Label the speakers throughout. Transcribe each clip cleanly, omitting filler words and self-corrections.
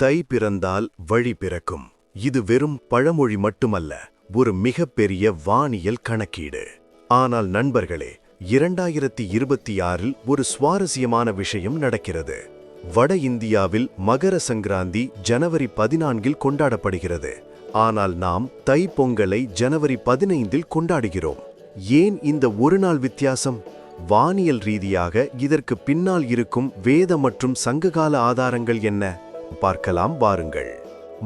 Speaker 1: தை பிறந்தால் வழி பிறக்கும். இது வெறும் பழமொழி மட்டுமல்ல, ஒரு மிகப்பெரிய வானியல் கணக்கீடு. ஆனால் நண்பர்களே, 2026இல் ஒரு சுவாரஸ்யமான விஷயம் நடக்கிறது. வட இந்தியாவில் மகர சங்கராந்தி ஜனவரி 14இல் கொண்டாடப்படுகிறது. ஆனால் நாம் தை பொங்கலை ஜனவரி 15இல் கொண்டாடுகிறோம். ஏன் இந்த ஒரு நாள் வித்தியாசம்? வானியல் ரீதியாக இதற்கு பின்னால் இருக்கும் வேத மற்றும் சங்ககால ஆதாரங்கள் என்ன? பார்க்கலாம் வாருங்கள்.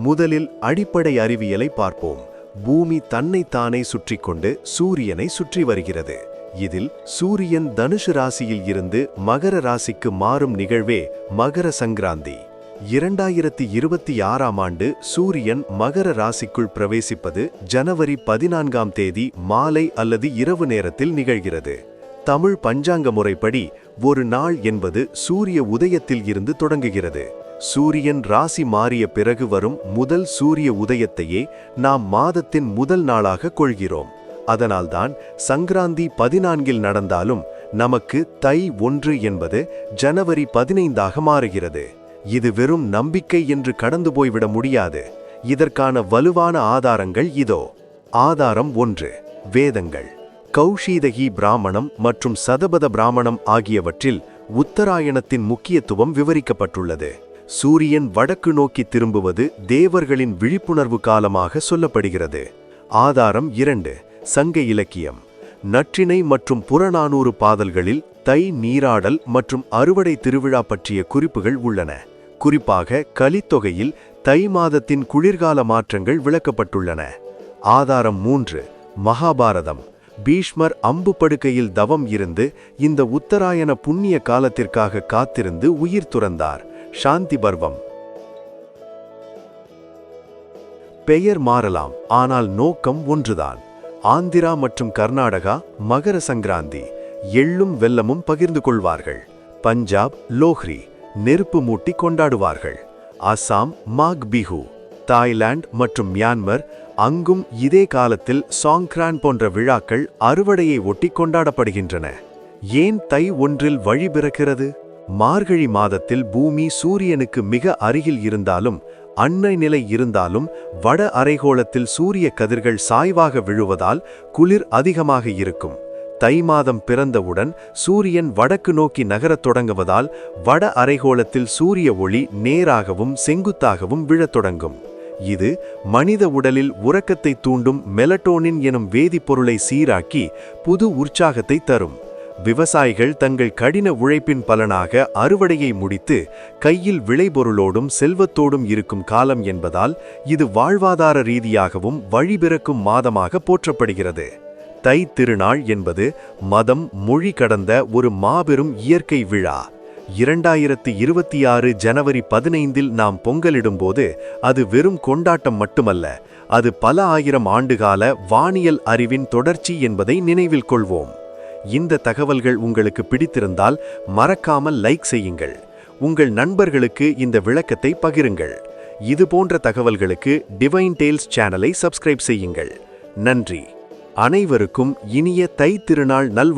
Speaker 1: முதலில் அடிப்படை அறிவியலை பார்ப்போம். பூமி தன்னைத்தானே சுற்றி கொண்டு சூரியனை சுற்றி வருகிறது. இதில் சூரியன் தனுசு ராசியில் இருந்து மகர ராசிக்கு மாறும் நிகழ்வே மகர சங்கராந்தி. 2026ஆம் ஆண்டு சூரியன் மகர ராசிக்குள் பிரவேசிப்பது ஜனவரி 14ஆம் தேதி மாலை அல்லது இரவு நேரத்தில் நிகழ்கிறது. தமிழ் பஞ்சாங்க முறைப்படி ஒரு நாள் என்பது சூரிய உதயத்தில் இருந்து தொடங்குகிறது. சூரியன் ராசி மாறிய பிறகு வரும் முதல் சூரிய உதயத்தையே நாம் மாதத்தின் முதல் நாளாக கொள்கிறோம். அதனால்தான் சங்கராந்தி 14இல் நடந்தாலும் நமக்கு தை 1 என்பது ஜனவரி 15ஆக மாறுகிறது. இது வெறும் நம்பிக்கை என்று கடந்து போய்விட முடியாது. இதற்கான வலுவான ஆதாரங்கள் இதோ. ஆதாரம் 1. வேதங்கள். கௌஷீதகி பிராமணம் மற்றும் சதபத பிராமணம் ஆகியவற்றில் உத்தராயணத்தின் முக்கியத்துவம் விவரிக்கப்பட்டுள்ளது. சூரியன் வடக்கு நோக்கி திரும்புவது தேவர்களின் விழிப்புணர்வு காலமாக சொல்லப்படுகிறது. ஆதாரம் 2. சங்க இலக்கியம். நற்றிணை மற்றும் புறநானூறு பாதல்களில் தை நீராடல் மற்றும் அறுவடை திருவிழா பற்றிய குறிப்புகள் உள்ளன. குறிப்பாக கலித்தொகையில் தை மாதத்தின் குளிர்கால மாற்றங்கள் விளக்கப்பட்டுள்ளன. ஆதாரம் 3. மகாபாரதம். பீஷ்மர் அம்பு படுக்கையில் தவம் இருந்து இந்த உத்தராயண புண்ணிய காலத்திற்காக காத்திருந்து உயிர் துறந்தார். சாந்தி பர்வம். பெயர் மாறலாம், ஆனால் நோக்கம் ஒன்றுதான். ஆந்திரா மற்றும் கர்நாடகா மகர சங்கராந்தி, எள்ளும் வெல்லமும் பகிர்ந்து கொள்வார்கள். பஞ்சாப் லோஹ்ரி, நெருப்பு மூட்டி கொண்டாடுவார்கள். அசாம் மாக் பிஹு. தாய்லாந்து மற்றும் மியான்மர், அங்கும் இதே காலத்தில் சாங்க்ரான் போன்ற விழாக்கள் அறுவடையை ஒட்டி கொண்டாடப்படுகின்றன. ஏன் தை 1இல் வழி பிறக்கிறது? மார்கழி மாதத்தில் பூமி சூரியனுக்கு மிக அருகில் இருந்தாலும் அன்னை நிலை இருந்தாலும் வட அரைகோளத்தில் சூரிய கதிர்கள் சாய்வாக விழுவதால் குளிர் அதிகமாக இருக்கும். தை மாதம் பிறந்தவுடன் சூரியன் வடக்கு நோக்கி நகரத் தொடங்குவதால் வட அரைகோளத்தில் சூரிய ஒளி நேராகவும் செங்குத்தாகவும் விழத் தொடங்கும். இது மனித உடலில் உறக்கத்தை தூண்டும் மெலட்டோனின் எனும் வேதிப்பொருளை சீராக்கி புது உற்சாகத்தை தரும். விவசாயிகள் தங்கள் கடின உழைப்பின் பலனாக அறுவடையை முடித்து கையில் விளைபொருளோடும் செல்வத்தோடும் இருக்கும் காலம் என்பதால் இது வாழ்வாதார ரீதியாகவும் வழிபிறக்கும் மாதமாக போற்றப்படுகிறது. தை திருநாள் என்பது மதம் மொழி கடந்த ஒரு மாபெரும் இயற்கை விழா. 2026 ஜனவரி 15இல் நாம் பொங்கலிடும்போது அது வெறும் கொண்டாட்டம் மட்டுமல்ல, அது பல ஆயிரம் ஆண்டுகால வானியல் அறிவின் தொடர்ச்சி என்பதை நினைவில் கொள்வோம். இந்த தகவல்கள் உங்களுக்கு பிடித்திருந்தால் மறக்காமல் லைக் செய்யுங்கள். உங்கள் நண்பர்களுக்கு இந்த விளக்கத்தை பகிருங்கள். இது போன்ற தகவல்களுக்கு டிவைன் டேல்ஸ் சேனலை சப்ஸ்கிரைப் செய்யுங்கள். நன்றி. அனைவருக்கும் இனிய தை திருநாள் நல்வாழ்த்துக்கள்.